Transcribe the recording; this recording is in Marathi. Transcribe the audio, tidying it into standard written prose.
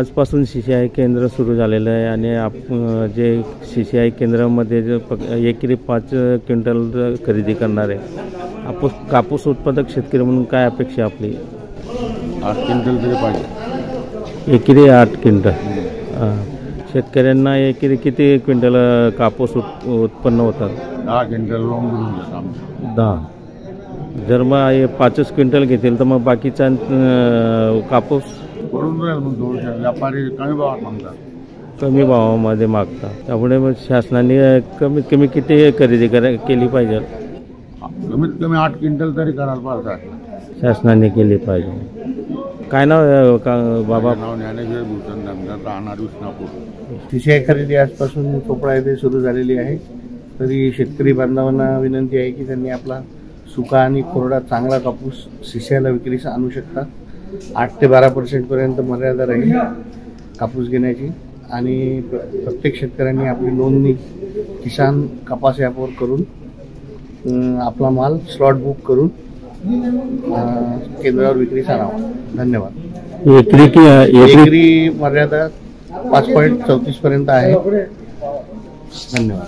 आजपासून CCI केंद्र सुरू झालेलं आहे आणि जे CCI केंद्रामध्ये एकरी 5 क्विंटल खरेदी करणार आहे। कापूस उत्पादक शेतकरी म्हणून काय अपेक्षा आपली? 8 क्विंटल तरी पाहिजे। एकरी 8 क्विंटल। शेतकऱ्यांना एकरी किती क्विंटल कापूस उत्पन्न होतात? 10 क्विंटल लोन करून देतात। 10 जर मग 5 क्विंटल घेतील तर मग बाकीचा कापूस करून राहील। मग थोडे व्यापारी कमी भावात मागतात, कमी भावामध्ये मागतात। त्यामुळे मग शासनाने कमीत कमी किती खरेदी केली पाहिजे? कमीत कमी 8 क्विंटल तरी करायला पाहिजे, शासनाने केली पाहिजे। काय नाव बाबा? नाव ज्ञानेश्वर भूषण धनगर, राहणार उस्मानापूर। CCI खरेदी आजपासून चोपडा येथे सुरू झालेली आहे। तरी शेतकरी बांधवांना विनंती आहे की त्यांनी आपला सुका आणि कोरडा चांगला कापूस CCIला विक्रीस आणू शकतात। 8 ते 12% पर्यंत मर्यादा राहील कापूस घेण्याची आणि प्रत्येक शेतकऱ्यांनी आपली नोंदणी किसान कपास ॲपवर करून आपला माल स्लॉट बुक करून केंद्रावर विक्रीस आणावा। धन्यवाद। एकरी मर्यादा 5.34 पर्यंत आहे। धन्यवाद।